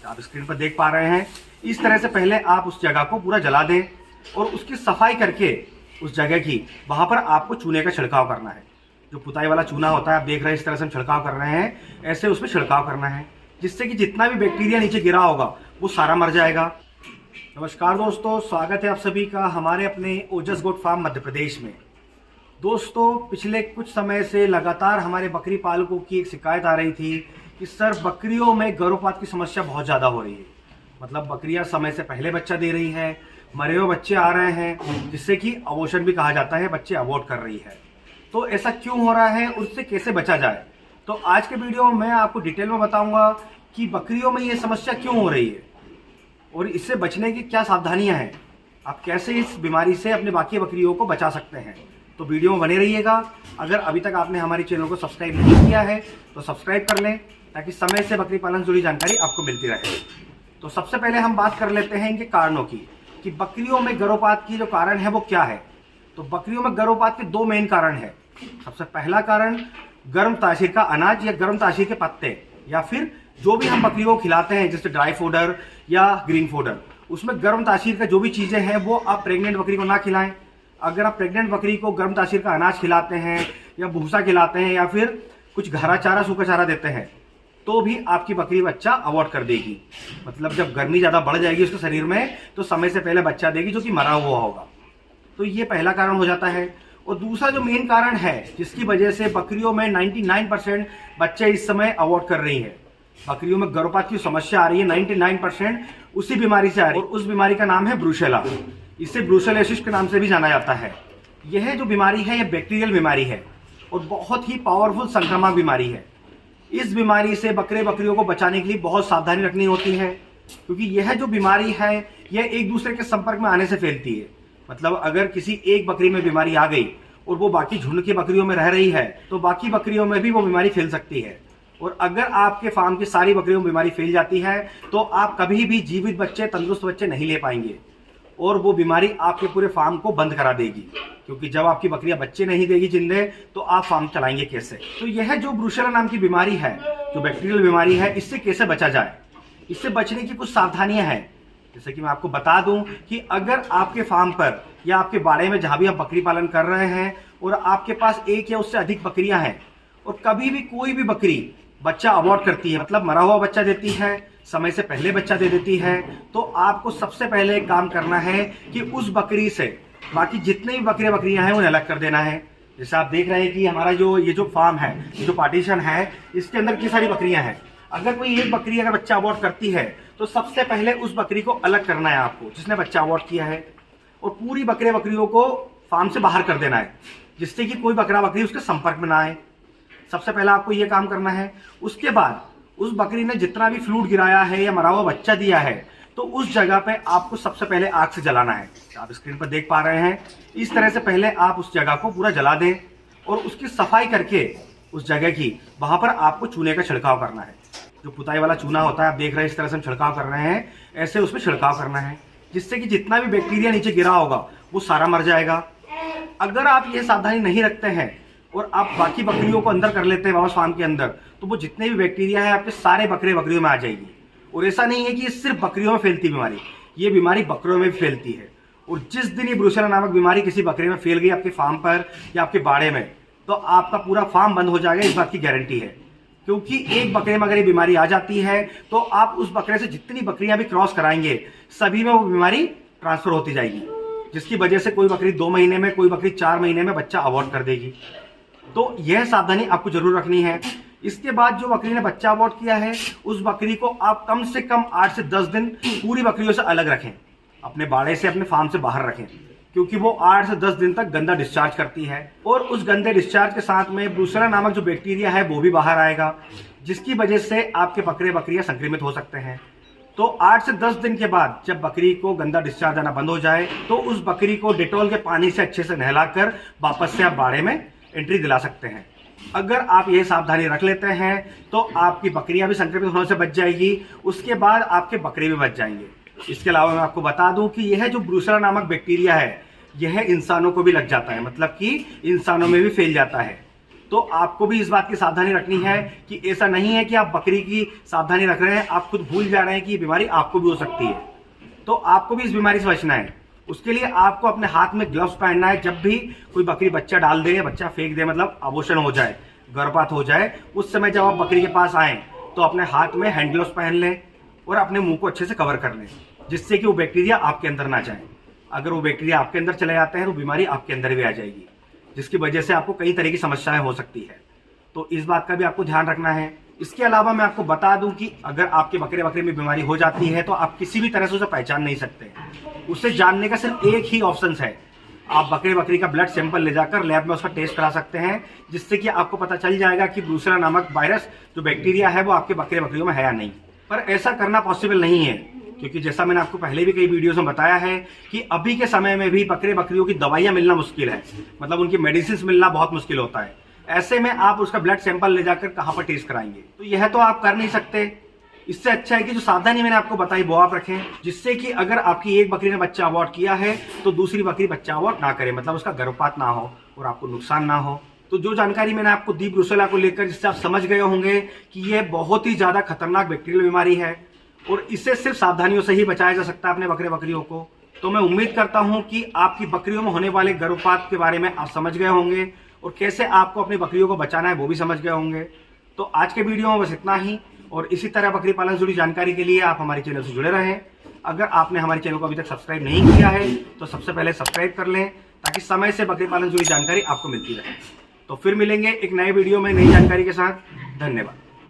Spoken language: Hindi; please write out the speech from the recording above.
आप स्क्रीन पर देख पा रहे हैं। इस तरह से पहले आप उस जगह को पूरा जला दें और उसकी सफाई करके उस जगह की वहां पर आपको चूने का छिड़काव करना है। जो पुताई वाला चूना होता है, आप देख रहे हैं इस तरह से हम छिड़काव कर रहे हैं, ऐसे उसमें छिड़काव करना है जिससे कि जितना भी बैक्टीरिया नीचे गिरा होगा वो सारा मर जाएगा। नमस्कार दोस्तों, स्वागत है आप सभी का हमारे अपने ओजस गोट फार्म मध्य प्रदेश में। दोस्तों, पिछले कुछ समय से लगातार हमारे बकरी पालकों की एक शिकायत आ रही थी कि सर बकरियों में गर्भपात की समस्या बहुत ज़्यादा हो रही है। मतलब बकरियां समय से पहले बच्चा दे रही हैं, मरे हुए बच्चे आ रहे हैं, जिससे कि अबॉर्शन भी कहा जाता है, बच्चे अबॉर्ट कर रही है। तो ऐसा क्यों हो रहा है, उससे कैसे बचा जाए, तो आज के वीडियो में मैं आपको डिटेल में बताऊंगा कि बकरियों में ये समस्या क्यों हो रही है और इससे बचने की क्या सावधानियां हैं, आप कैसे इस बीमारी से अपने बाकी बकरियों को बचा सकते हैं। तो वीडियो में बने रहिएगा। अगर अभी तक आपने हमारे चैनल को सब्सक्राइब नहीं किया है तो सब्सक्राइब कर लें ताकि समय से बकरी पालन से जुड़ी जानकारी आपको मिलती रहे। तो सबसे पहले हम बात कर लेते हैं इनके कारणों की कि बकरियों में गर्भपात की जो कारण है वो क्या है। तो बकरियों में गर्भपात के दो मेन कारण है। सबसे पहला कारण गर्म तासीर का अनाज या गर्म तासीर के पत्ते या फिर जो भी हम बकरियों को खिलाते हैं जैसे ड्राई फूडर या ग्रीन फूडर, उसमें गर्म तासीर का जो भी चीजें हैं वो आप प्रेग्नेंट बकरी को ना खिलाएं। अगर आप प्रेग्नेंट बकरी को गर्म तासीर का अनाज खिलाते हैं या भूसा खिलाते हैं या फिर कुछ हरा चारा सूखा चारा देते हैं तो भी आपकी बकरी बच्चा अबॉर्ट कर देगी। मतलब जब गर्मी ज़्यादा बढ़ जाएगी उसके शरीर में तो समय से पहले बच्चा देगी जो कि मरा हुआ होगा। तो ये पहला कारण हो जाता है। और दूसरा जो मेन कारण है जिसकी वजह से बकरियों में 99% बच्चे इस समय अबॉर्ट कर रही है, बकरियों में गर्भपात की समस्या आ रही है, 99% उसी बीमारी से आ रही है। और उस बीमारी का नाम है ब्रूसेला। इसे ब्रूसेलोसिस के नाम से भी जाना जाता है। यह जो बीमारी है यह बैक्टीरियल बीमारी है और बहुत ही पावरफुल संक्रामक बीमारी है। इस बीमारी से बकरियों को बचाने के लिए बहुत सावधानी रखनी होती है क्योंकि यह जो बीमारी है यह एक दूसरे के संपर्क में आने से फैलती है। मतलब अगर किसी एक बकरी में बीमारी आ गई और वो बाकी झुंड की बकरियों में रह रही है तो बाकी बकरियों में भी वो बीमारी फैल सकती है। और अगर आपके फार्म की सारी बकरियों में बीमारी फैल जाती है तो आप कभी भी जीवित बच्चे, तंदुरुस्त बच्चे नहीं ले पाएंगे और वो बीमारी आपके पूरे फार्म को बंद करा देगी। क्योंकि जब आपकी बकरियां बच्चे नहीं देगी जिंदे तो आप फार्म चलाएंगे कैसे। तो यह जो ब्रूसेला नाम की बीमारी है, जो बैक्टीरियल बीमारी है, इससे कैसे बचा जाए, इससे बचने की कुछ सावधानियां हैं। जैसे कि मैं आपको बता दूं कि अगर आपके फार्म पर या आपके बाड़े में जहां भी आप बकरी पालन कर रहे हैं और आपके पास एक या उससे अधिक बकरियां हैं और कभी भी कोई भी बकरी बच्चा अबॉर्ट करती है, मतलब मरा हुआ बच्चा देती है, समय से पहले बच्चा दे देती है, तो आपको सबसे पहले एक काम करना है कि उस बकरी से बाकी जितने भी बकरियां हैं उन्हें अलग कर देना है। जैसे आप देख रहे हैं कि हमारा ये जो फार्म है, ये जो पार्टीशन है, इसके अंदर कितनी सारी बकरियां हैं। अगर कोई एक बकरी अगर बच्चा अबॉर्ट करती है तो सबसे पहले उस बकरी को अलग करना है आपको जिसने बच्चा अबॉर्ट किया है और पूरी बकरियों को फार्म से बाहर कर देना है जिससे कि कोई बकरी उसके संपर्क में ना आए। सबसे पहले आपको ये काम करना है। उसके बाद उस बकरी ने जितना भी फ्लूइड गिराया है या मरा हुआ बच्चा दिया है तो उस जगह पे आपको सबसे पहले आग से जलाना है। आप स्क्रीन पर देख पा रहे हैं। इस तरह से पहले आप उस जगह को पूरा जला दें और उसकी सफाई करके उस जगह की वहां पर आपको चूने का छिड़काव करना है। जो पुताई वाला चूना होता है, आप देख रहे हैं इस तरह से हम छिड़काव कर रहे हैं, ऐसे उसमें छिड़काव करना है जिससे कि जितना भी बैक्टीरिया नीचे गिरा होगा वो सारा मर जाएगा। अगर आप ये सावधानी नहीं रखते हैं और आप बाकी बकरियों को अंदर कर लेते हैं वापस फार्म के अंदर तो वो जितने भी बैक्टीरिया है आपके सारे बकरियों में आ जाएगी। और ऐसा नहीं है कि ये सिर्फ बकरियों में फैलती बीमारी, ये बीमारी बकरियों में भी फैलती है। और जिस दिन ये ब्रूसेला नामक बीमारी किसी बकरे में फैल गई आपके फार्म पर या आपके बाड़े में तो आपका पूरा फार्म बंद हो जाएगा, इस बात की गारंटी है। क्योंकि एक बकरे में अगर ये बीमारी आ जाती है तो आप उस बकरे से जितनी बकरियां भी क्रॉस कराएंगे सभी में वो बीमारी ट्रांसफर होती जाएगी, जिसकी वजह से कोई बकरी 2 महीने में, कोई बकरी 4 महीने में बच्चा अबॉर्ट कर देगी। तो यह सावधानी आपको जरूर रखनी है। इसके बाद जो बकरी ने बच्चा अबॉर्ट किया है उस बकरी को आप कम से कम 8 से 10 दिन पूरी बकरियों से अलग रखें, अपने बाड़े से, अपने फार्म से बाहर रखें, क्योंकि वो 8 से 10 दिन तक गंदा डिस्चार्ज करती है और उस गंदे डिस्चार्ज के साथ में ब्रूसेला नामक जो बैक्टीरिया है वो भी बाहर आएगा, जिसकी वजह से आपके बकरियां संक्रमित हो सकते हैं। तो 8 से 10 दिन के बाद जब बकरी को गंदा डिस्चार्ज आना बंद हो जाए तो उस बकरी को डेटॉल के पानी से अच्छे से नहलाकर वापस से आप बाड़े में एंट्री दिला सकते हैं। अगर आप ये सावधानी रख लेते हैं तो आपकी बकरियां भी संक्रमित होने से बच जाएगी, उसके बाद आपके बकरे भी बच जाएंगे। इसके अलावा मैं आपको बता दूं कि यह जो ब्रूसेला नामक बैक्टीरिया है यह इंसानों को भी लग जाता है, मतलब कि इंसानों में भी फैल जाता है। तो आपको भी इस बात की सावधानी रखनी है कि ऐसा नहीं है कि आप बकरी की सावधानी रख रहे हैं, आप खुद भूल जा रहे हैं कि ये बीमारी आपको भी हो सकती है। तो आपको भी इस बीमारी से बचना है। उसके लिए आपको अपने हाथ में ग्लव्स पहनना है। जब भी कोई बकरी बच्चा डाल दे, बच्चा फेंक दे, मतलब अबॉर्शन हो जाए, गर्भपात हो जाए, उस समय जब आप बकरी के पास आए तो अपने हाथ में हैंड ग्लव्स पहन लें और अपने मुंह को अच्छे से कवर कर लें, जिससे कि वो बैक्टीरिया आपके अंदर ना जाए। अगर वो बैक्टीरिया आपके अंदर चले जाते हैं तो बीमारी आपके अंदर भी आ जाएगी, जिसकी वजह से आपको कई तरह की समस्याएं हो सकती है। तो इस बात का भी आपको ध्यान रखना है। इसके अलावा मैं आपको बता दूं कि अगर आपके बकरे में बीमारी हो जाती है तो आप किसी भी तरह से उसे पहचान नहीं सकते। उसे जानने का सिर्फ एक ही ऑप्शन है, आप बकरी का ब्लड सैंपल ले जाकर लैब में उसका टेस्ट करा सकते हैं, जिससे कि आपको पता चल जाएगा कि ब्रूसेला नामक वायरस जो बैक्टीरिया है वो आपके बकरियों में है या नहीं। पर ऐसा करना पॉसिबल नहीं है, क्योंकि जैसा मैंने आपको पहले भी कई वीडियोस में बताया है कि अभी के समय में भी बकरियों की दवाइयां मिलना मुश्किल है, मतलब उनकी मेडिसिन मिलना बहुत मुश्किल होता है। ऐसे में आप उसका ब्लड सैंपल ले जाकर कहां पर टेस्ट कराएंगे? तो यह तो आप कर नहीं सकते। इससे अच्छा है कि जो सावधानी मैंने आपको बताई वो आप रखें, जिससे कि अगर आपकी एक बकरी ने बच्चा अबॉर्ट किया है तो दूसरी बकरी बच्चा अबॉर्ट ना करे, मतलब उसका गर्भपात ना हो और आपको नुकसान ना हो। तो जो जानकारी मैंने आपको दी ब्रूसेला को लेकर, जिससे आप समझ गए होंगे कि यह बहुत ही ज्यादा खतरनाक बैक्टीरियल बीमारी है और इससे सिर्फ सावधानियों से ही बचाया जा सकता है अपने बकरियों को। तो मैं उम्मीद करता हूं कि आपकी बकरियों में होने वाले गर्भपात के बारे में आप समझ गए होंगे और कैसे आपको अपनी बकरियों को बचाना है वो भी समझ गए होंगे। तो आज के वीडियो में बस इतना ही, और इसी तरह बकरी पालन से जुड़ी जानकारी के लिए आप हमारे चैनल से जुड़े रहें। अगर आपने हमारे चैनल को अभी तक सब्सक्राइब नहीं किया है तो सबसे पहले सब्सक्राइब कर लें, ताकि समय से बकरी पालन से जुड़ी जानकारी आपको मिलती रहे। तो फिर मिलेंगे एक नए वीडियो में नई जानकारी के साथ। धन्यवाद।